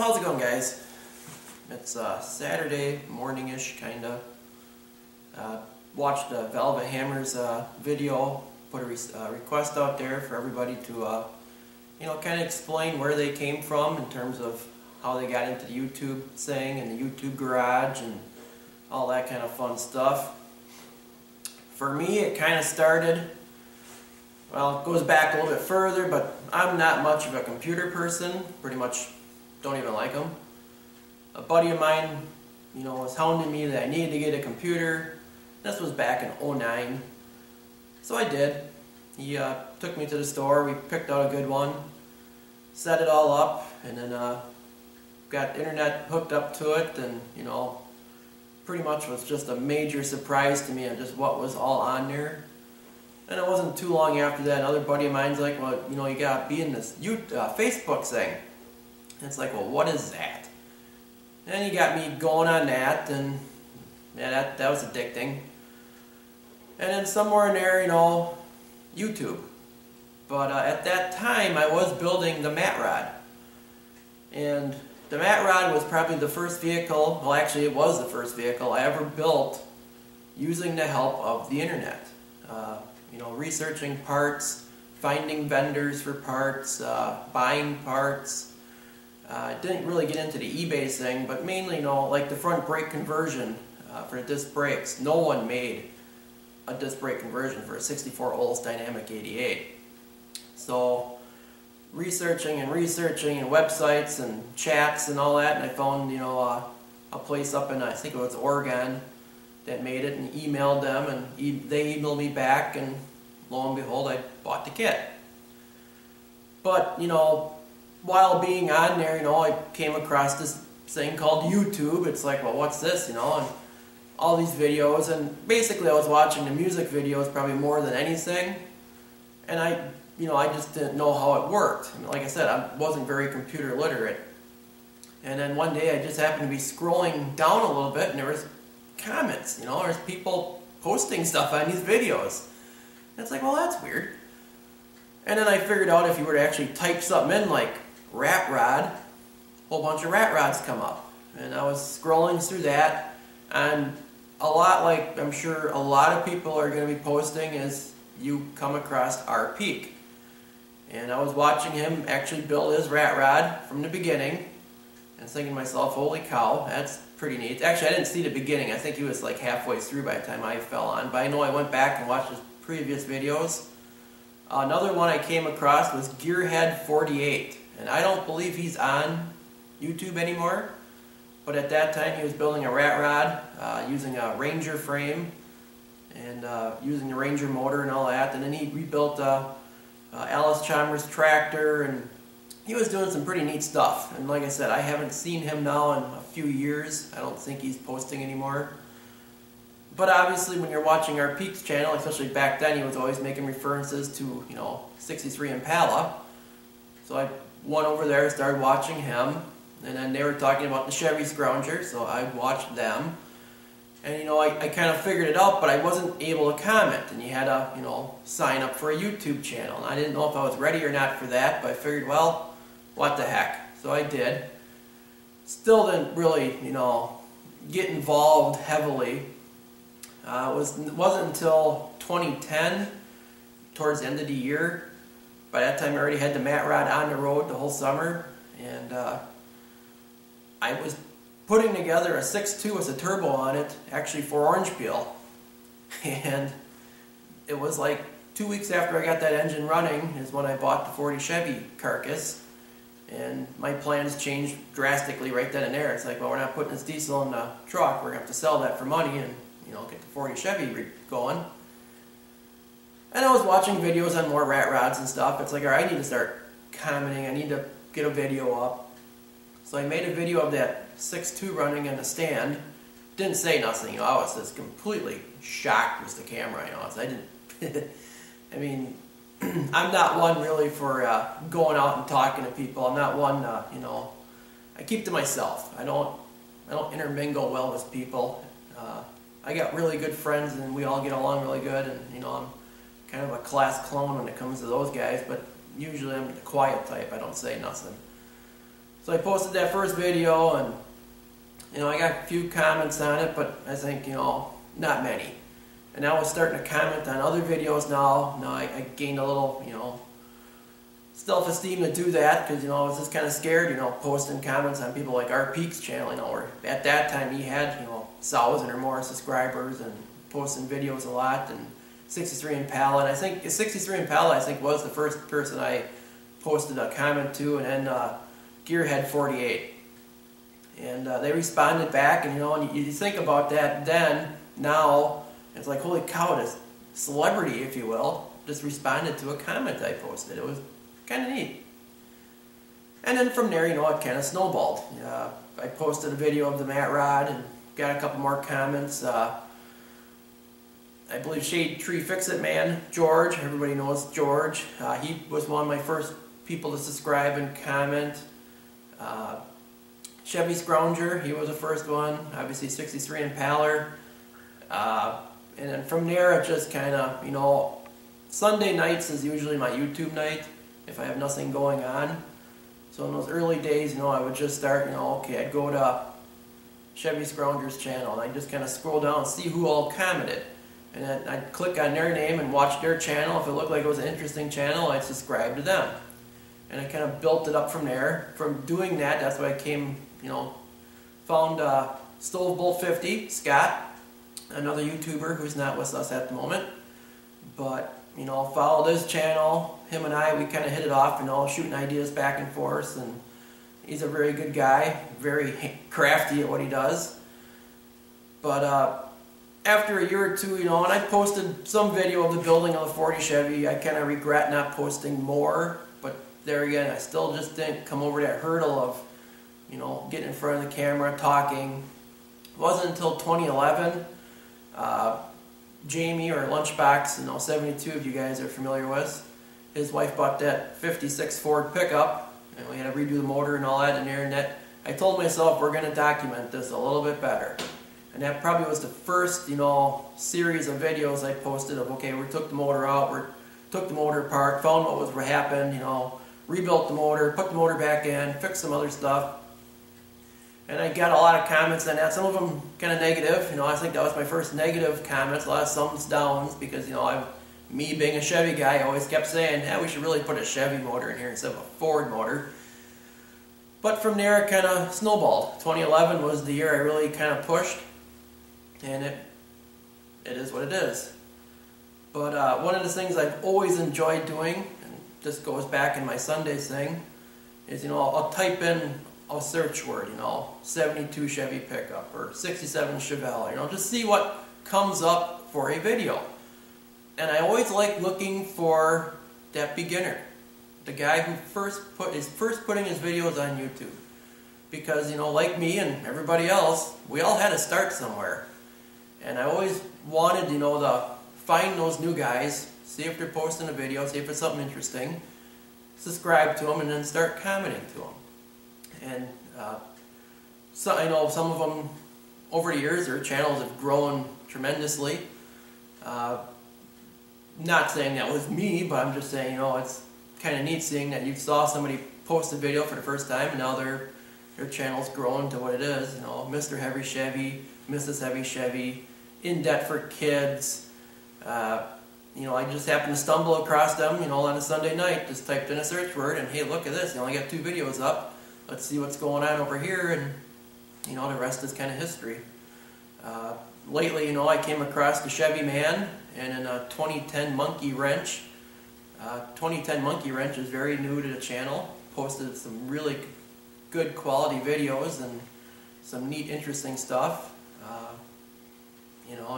how's it going, guys? It's Saturday morning-ish, kinda. Watched velvethamma's video, put a request out there for everybody to, kind of explain where they came from in terms of how they got into the YouTube thing and the YouTube garage and all that kind of fun stuff. For me, it kind of started, well, it goes back a little bit further, but I'm not much of a computer person, pretty much don't even like them. A buddy of mine, was hounding me that I needed to get a computer. This was back in '09. So I did. He took me to the store, we picked out a good one, set it all up, and then got internet hooked up to it, and pretty much was just a major surprise to me on just what was all on there. And it wasn't too long after that, another buddy of mine's like, well, you gotta be in this Facebook thing. And it's like, well, what is that? And he got me going on that, and yeah, that was addicting. And then somewhere in there, YouTube. But at that time, I was building the mat rod. And the mat rod was probably the first vehicle, well actually it was the first vehicle I ever built using the help of the internet. Researching parts, finding vendors for parts, buying parts. Didn't really get into the eBay thing, but mainly, like the front brake conversion for the disc brakes. No one made a disc brake conversion for a 64 Olds Dynamic 88. So researching and websites and chats and all that, and I found a place up in, I think it was Oregon, that made it, and emailed them, and they emailed me back, and lo and behold, I bought the kit. But while being on there, I came across this thing called YouTube. It's like, well, what's this, and all these videos, and basically I was watching the music videos probably more than anything, and I just didn't know how it worked. I mean, like I said, I wasn't very computer literate. And then one day I just happened to be scrolling down a little bit, and there was comments, there's people posting stuff on these videos. And it's like, well, that's weird. And then I figured out if you were to actually type something in like rat rod, a whole bunch of rat rods come up. And I was scrolling through that, and a lot, like I'm sure a lot of people are going to be posting, is you come across our Peak. And I was watching him actually build his rat rod from the beginning, and thinking to myself, holy cow, that's pretty neat. Actually, I didn't see the beginning. I think he was like halfway through by the time I fell on, but I know I went back and watched his previous videos. Another one I came across was Gearhead48, and I don't believe he's on YouTube anymore, but at that time he was building a rat rod using a Ranger frame and using the Ranger motor and all that, and then he rebuilt Alice Chalmers tractor, and he was doing some pretty neat stuff. And like I said, I haven't seen him now in a few years. I don't think he's posting anymore. But obviously when you're watching our Peaks channel, especially back then, he was always making references to, 63 Impala. So I went over there, started watching him, and then they were talking about the Chevy Scrounger, so I watched them. And I kind of figured it out, but I wasn't able to comment, and you had to, sign up for a YouTube channel. And I didn't know if I was ready or not for that, but I figured, well, what the heck. So I did. Still didn't really, get involved heavily. It wasn't until 2010, towards the end of the year. By that time I already had the mat rod on the road the whole summer, and I was putting together a 6.2 with a turbo on it, actually for orange peel. And it was like 2 weeks after I got that engine running is when I bought the 40 Chevy carcass, and my plans changed drastically right then and there. It's like, well, we're not putting this diesel in the truck, we're going to have to sell that for money and get the 40 Chevy going. And I was watching videos on more rat rods and stuff. It's like, all right, I need to start commenting, I need to get a video up. So I made a video of that 6.2 running in the stand. Didn't say nothing, I was just completely shocked with the camera, so I didn't, I mean, I'm not one really for going out and talking to people. I'm not one, I keep to myself. I don't intermingle well with people. I got really good friends, and we all get along really good, and I'm kind of a class clown when it comes to those guys, but usually I'm the quiet type. I don't say nothing. So I posted that first video, and I got a few comments on it, but I think not many. And I was starting to comment on other videos now. I gained a little self-esteem to do that, because I was just kind of scared, posting comments on people like Art Peak's channel, where at that time he had 1,000 or more subscribers and posting videos a lot, and 63 Impala, and I think 63 Impala was the first person I posted a comment to, and then Gearhead 48, and they responded back, and you think about that then. Now it's like, holy cow, this celebrity, if you will, just responded to a comment I posted. It was kind of neat. And then from there, it kind of snowballed. I posted a video of the mat rod and got a couple more comments. I believe Shade Tree Fix-It Man, George, everybody knows George. He was one of my first people to subscribe and comment. Chevy Scrounger, he was the first one. Obviously 63 Impala. And then from there, it just kind of, Sunday nights is usually my YouTube night if I have nothing going on. So in those early days, I would just start, okay, I'd go to Chevy Scrounger's channel, and I'd just kind of scroll down and see who all commented. And then I'd click on their name and watch their channel. If it looked like it was an interesting channel, I'd subscribe to them. And I kind of built it up from there. From doing that, that's why I came, found Stove Bolt 50, Scott, another YouTuber who's not with us at the moment. But, followed his channel. Him and I, we kind of hit it off, shooting ideas back and forth. And he's a very good guy, very crafty at what he does. But after a year or two, and I posted some video of the building of the 40 Chevy. I kind of regret not posting more, but there again, I still just didn't come over that hurdle of, getting in front of the camera, talking. It wasn't until 2011, Jamie, or Lunchbox, 72, if you guys are familiar with, his wife bought that 56 Ford pickup, and we had to redo the motor and all that in there, and that, I told myself, we're going to document this a little bit better. And that probably was the first, series of videos I posted of, okay, we took the motor out, we took the motor apart, found what was happened, rebuilt the motor, put the motor back in, fixed some other stuff. And I got a lot of comments on that, some of them kind of negative. I think that was my first negative comments, a lot of thumbs downs, because, me being a Chevy guy, I always kept saying, yeah, we should really put a Chevy motor in here instead of a Ford motor. But from there, it kind of snowballed. 2011 was the year I really kind of pushed. And it is what it is. But one of the things I've always enjoyed doing, and this goes back in my Sundays thing, is I'll type in a search word, 72 Chevy pickup or 67 Chevelle, just see what comes up for a video. And I always like looking for that beginner, the guy who is first putting his videos on YouTube, because like me and everybody else, we all had to start somewhere. And I always wanted, to find those new guys, see if they're posting a video, see if it's something interesting, subscribe to them, and then start commenting to them. And so I know some of them, over the years, their channels have grown tremendously. Not saying that was me, but I'm just saying, it's kind of neat seeing that you saw somebody post a video for the first time, and now their channel's grown to what it is. Mr. Heavy Chevy, Mrs. Heavy Chevy, In Debt for Kids. I just happened to stumble across them, on a Sunday night. Just typed in a search word, and hey, look at this. I got 2 videos up. Let's see what's going on over here, and the rest is kind of history. Lately, I came across the Chevy Man and a 2010 Monkey Wrench. 2010 Monkey Wrench is very new to the channel. Posted some really good quality videos and some neat, interesting stuff.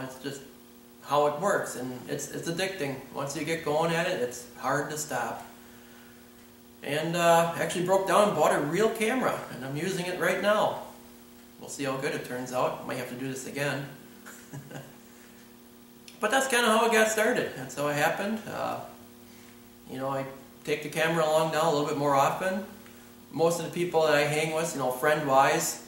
It's just how it works, and it's addicting. Once you get going at it, it's hard to stop. And actually broke down and bought a real camera, and I'm using it right now. We'll see how good it turns out. Might have to do this again. But that's kind of how it got started. That's how it happened. I take the camera along now a little bit more often. Most of the people that I hang with, friend-wise,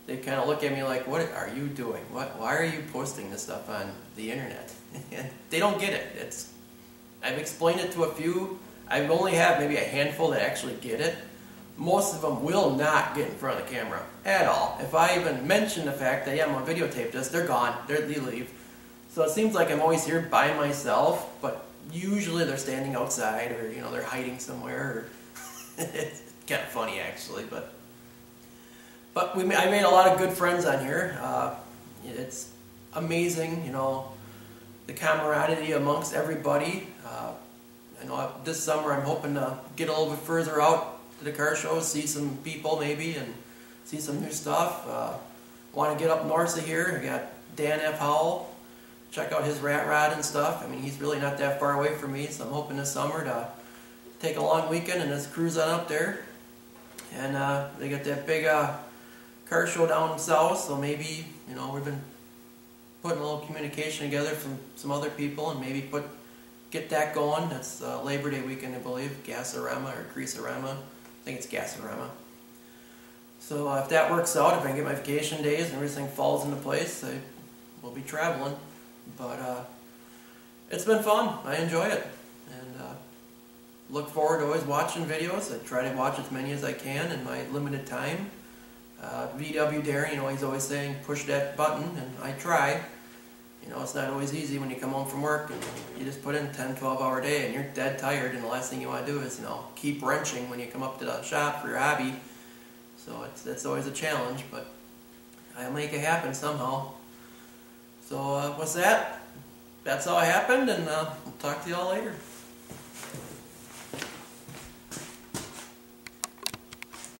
they kind of look at me like, what are you doing? Why are you posting this stuff on the internet? And they don't get it. I've explained it to a few. I only have maybe a handful that actually get it. most of them will not get in front of the camera at all. If I even mention the fact that, yeah, I'm going to videotape this, they're gone. They leave. So it seems like I'm always here by myself, but usually they're standing outside, or, you know, they're hiding somewhere. Or it's kind of funny, actually, but I made a lot of good friends on here. It's amazing, you know, the camaraderie amongst everybody. I know this summer I'm hoping to get a little bit further out to the car shows, see some people maybe, and see some new stuff. Want to get up north of here. I got Dan F. Howell. Check out his rat rod and stuff. I mean, he's really not that far away from me, so I'm hoping this summer to take a long weekend and just cruise on up there. And they got that big car show down south, so maybe, you know, we've been putting a little communication together from some other people, and maybe get that going. That's Labor Day weekend, I believe. Gasorama or Greasorama. I think it's Gasorama. So if that works out, if I can get my vacation days and everything falls into place, I will be traveling. But it's been fun. I enjoy it, and look forward to always watching videos. I try to watch as many as I can in my limited time. VW Darren, you know, he's always saying push that button, and I try. You know, it's not always easy when you come home from work and you just put in a 10, 12-hour day and you're dead tired, and the last thing you want to do is, you know, keep wrenching when you come up to the shop for your hobby. So it's always a challenge, but I'll make it happen somehow. So what's that? That's all happened, and we'll talk to y'all later.